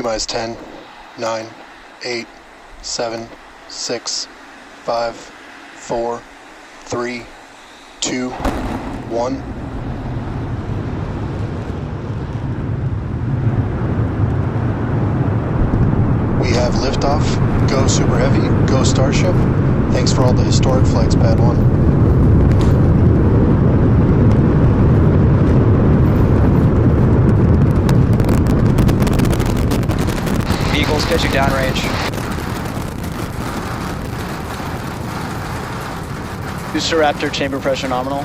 T-minus 10, 9, 8, 7, 6, 5, 4, 3, 2, 1. We have liftoff. Go Super Heavy. Go Starship. Thanks for all the historic flights, Pad 1. Eagles pitching downrange. Booster Raptor chamber pressure nominal.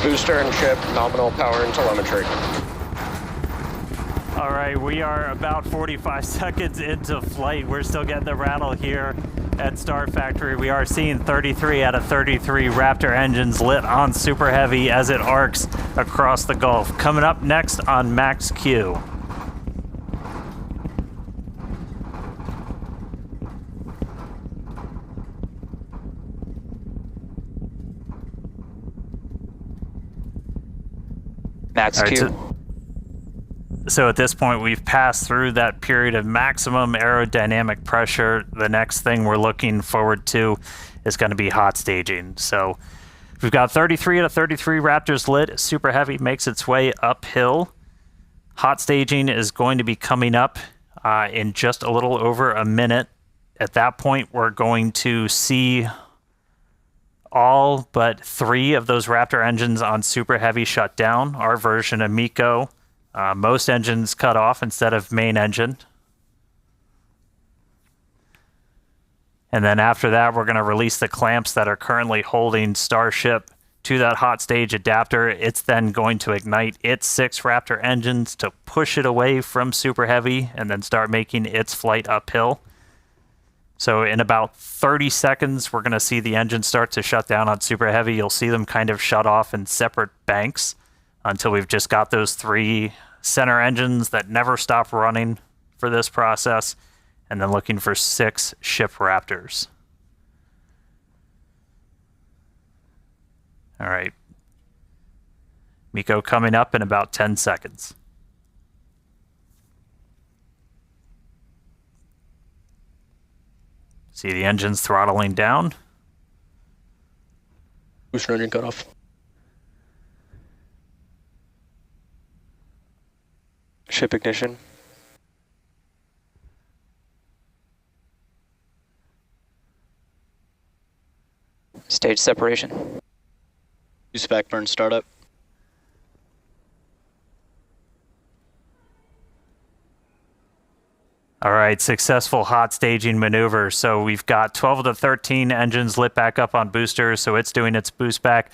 Booster and ship, nominal power and telemetry. All right, we are about 45 seconds into flight. We're still getting the rattle here at Star Factory. We are seeing 33 out of 33 Raptor engines lit on Super Heavy as it arcs across the Gulf. Coming up next on Max Q. Max Q. So at this point, we've passed through that period of maximum aerodynamic pressure. The next thing we're looking forward to is going to be hot staging. So we've got 33 out of 33 Raptors lit. Super Heavy makes its way uphill. Hot staging is going to be coming up in just a little over a minute. At that point, we're going to see all but 3 of those Raptor engines on Super Heavy shut down. Our version of MECO. Most engines cut off instead of main engine. And then after that, we're going to release the clamps that are currently holding Starship to that hot stage adapter. It's then going to ignite its 6 Raptor engines to push it away from Super Heavy and then start making its flight uphill. So in about 30 seconds, we're going to see the engines start to shut down on Super Heavy. You'll see them kind of shut off in separate banks until we've just got those 3 center engines that never stop running for this process, and then looking for 6 ship Raptors. All right. MECO coming up in about 10 seconds. See the engines throttling down. Booster engine cut off. Ship ignition. Stage separation. Use backburn startup. All right, successful hot staging maneuver. So we've got 12 of the 13 engines lit back up on boosters, so it's doing its boost back.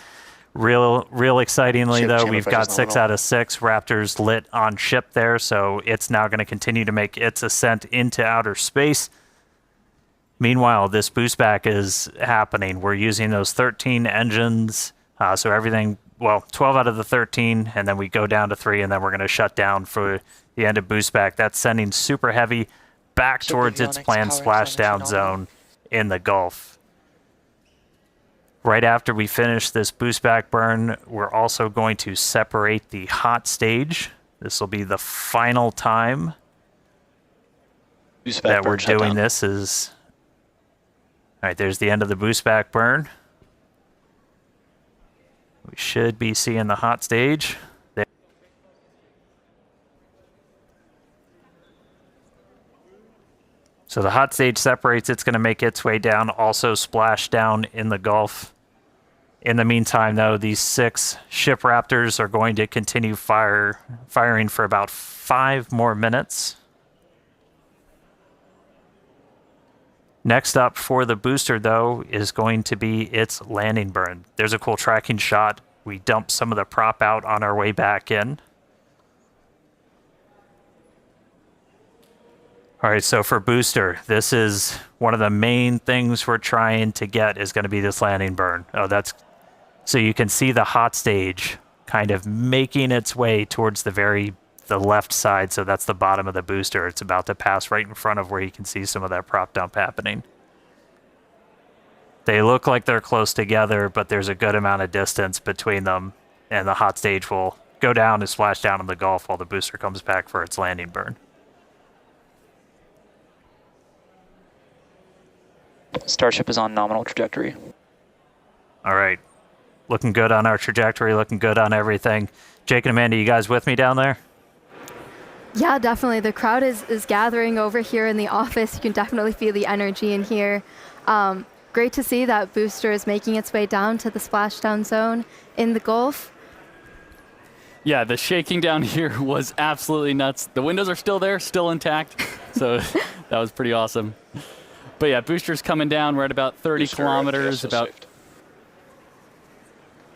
Real excitingly, though, we've got 6 out of 6 Raptors lit on ship there, so it's now going to continue to make its ascent into outer space. Meanwhile, this boost back is happening. We're using those 13 engines, so everything, well, 12 out of the 13, and then we go down to 3, and then we're going to shut down for the end of boost back. That's sending Super Heavy back towards its planned splashdown zone in the Gulf. Right after we finish this boost back burn, we're also going to separate the hot stage. This will be the final time that we're doing this. All right, there's the end of the boost back burn. We should be seeing the hot stage. There. So the hot stage separates. It's going to make its way down, also splash down in the Gulf. In the meantime, though, these 6 ship Raptors are going to continue firing for about 5 more minutes. Next up for the booster, though, is going to be its landing burn. There's a cool tracking shot. We dump some of the prop out on our way back in. All right, so for booster, this is one of the main things we're trying to get is going to be this landing burn. Oh, that's so you can see the hot stage kind of making its way towards the very the left side, so that's the bottom of the booster. It's about to pass right in front of where you can see some of that prop dump happening. They look like they're close together, but there's a good amount of distance between them, and the hot stage will go down and splash down in the Gulf while the booster comes back for its landing burn. Starship is on nominal trajectory. All right. Looking good on our trajectory, looking good on everything. Jake and Amanda, you guys with me down there? Yeah, definitely. The crowd is gathering over here in the office. You can definitely feel the energy in here. Great to see that booster is making its way down to the splashdown zone in the Gulf. Yeah, the shaking down here was absolutely nuts. The windows are still there, still intact. So that was pretty awesome. But yeah, booster's coming down. We're at about 30 kilometers.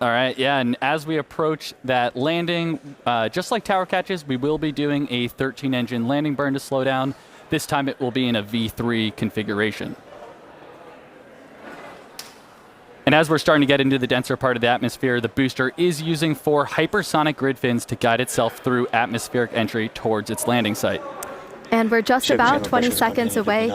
All right, yeah, and as we approach that landing, just like tower catches, we will be doing a 13-engine landing burn to slow down. This time it will be in a V3 configuration. And as we're starting to get into the denser part of the atmosphere, the booster is using 4 hypersonic grid fins to guide itself through atmospheric entry towards its landing site. And we're just about 20 seconds away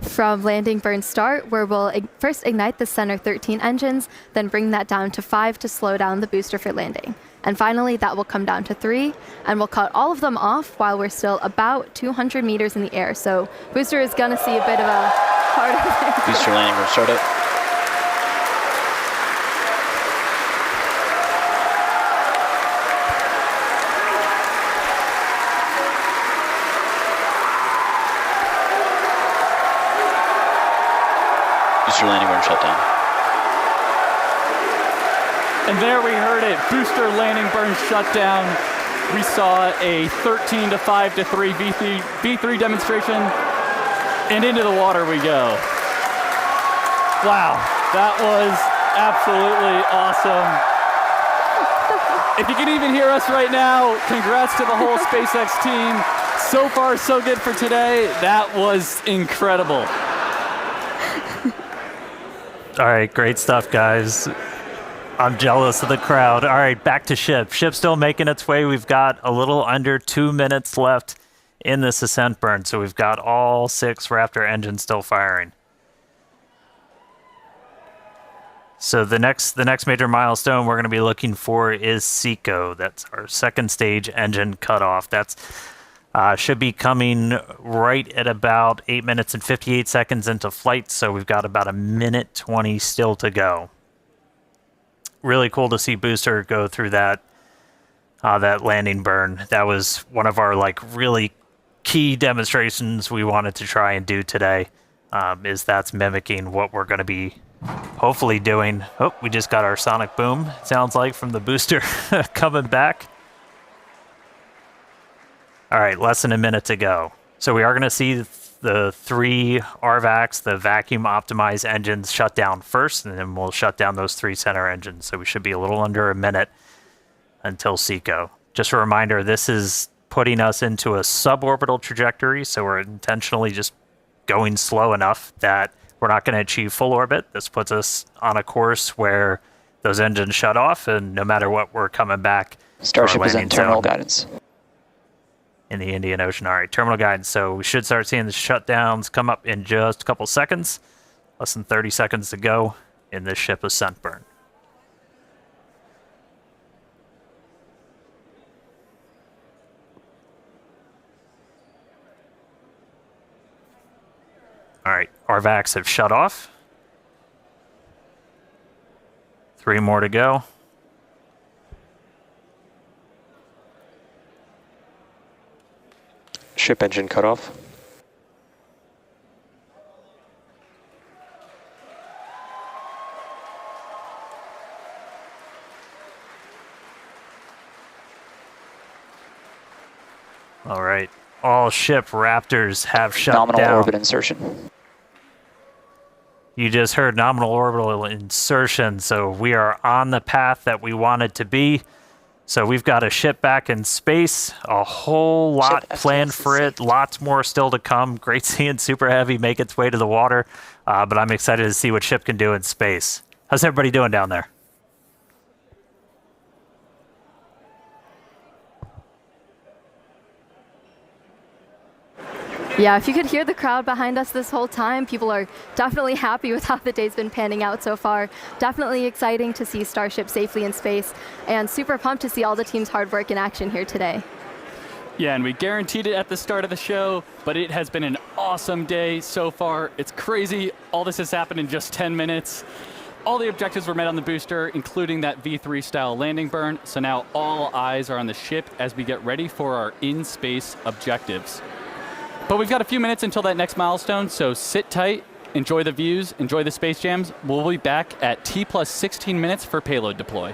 from landing burn start, where we'll first ignite the center 13 engines, then bring that down to 5 to slow down the booster for landing. And finally, that will come down to 3, and we'll cut all of them off while we're still about 200 meters in the air. So booster is gonna see a bit of a harder landing. Booster landing burn startup. Booster landing burn shutdown. And there we heard it, booster landing burn shutdown. We saw a 13 to 5 to 3 V3 demonstration, and into the water we go. Wow, that was absolutely awesome. If you can even hear us right now, congrats to the whole SpaceX team. So far, so good for today. That was incredible. All right, great stuff, guys. I'm jealous of the crowd. All right, back to ship. Ship's still making its way. We've got a little under 2 minutes left in this ascent burn, so we've got all 6 Raptor engines still firing. So the next major milestone we're going to be looking for is SEJA. That's our second stage engine cutoff. That's should be coming right at about 8 minutes and 58 seconds into flight, so we've got about 1:20 still to go. Really cool to see booster go through that landing burn. That was one of our really key demonstrations we wanted to try and do today. That's mimicking what we're going to be hopefully doing. Oh, we just got our sonic boom, it sounds like, from the booster coming back. All right, less than a minute to go. So we are going to see the 3 RVACs, the vacuum optimized engines, shut down first, and then we'll shut down those 3 center engines. So we should be a little under a minute until SEJA. Just a reminder, this is putting us into a suborbital trajectory, so we're intentionally just going slow enough that we're not going to achieve full orbit. This puts us on a course where those engines shut off, and no matter what, we're coming back. Starship is in terminal guidance. In the Indian Ocean. All right, terminal guidance. So we should start seeing the shutdowns come up in just a couple seconds. Less than 30 seconds to go in this ship ascent burn. All right, RVACs have shut off. 3 more to go. Ship engine cutoff. All right. All ship Raptors have shut down. Nominal orbit insertion. You just heard nominal orbital insertion, so we are on the path that we wanted to be. So we've got a ship back in space, a whole lot planned for it, lots more still to come. Great seeing Super Heavy make its way to the water, but I'm excited to see what ship can do in space. How's everybody doing down there? Yeah, if you could hear the crowd behind us this whole time, people are definitely happy with how the day's been panning out so far. Definitely exciting to see Starship safely in space, and super pumped to see all the team's hard work in action here today. Yeah, and we guaranteed it at the start of the show, but it has been an awesome day so far. It's crazy. All this has happened in just 10 minutes. All the objectives were met on the booster, including that V3 style landing burn. So now all eyes are on the ship as we get ready for our in-space objectives. But we've got a few minutes until that next milestone, so sit tight, enjoy the views, enjoy the space jams. We'll be back at T+16 minutes for payload deploy.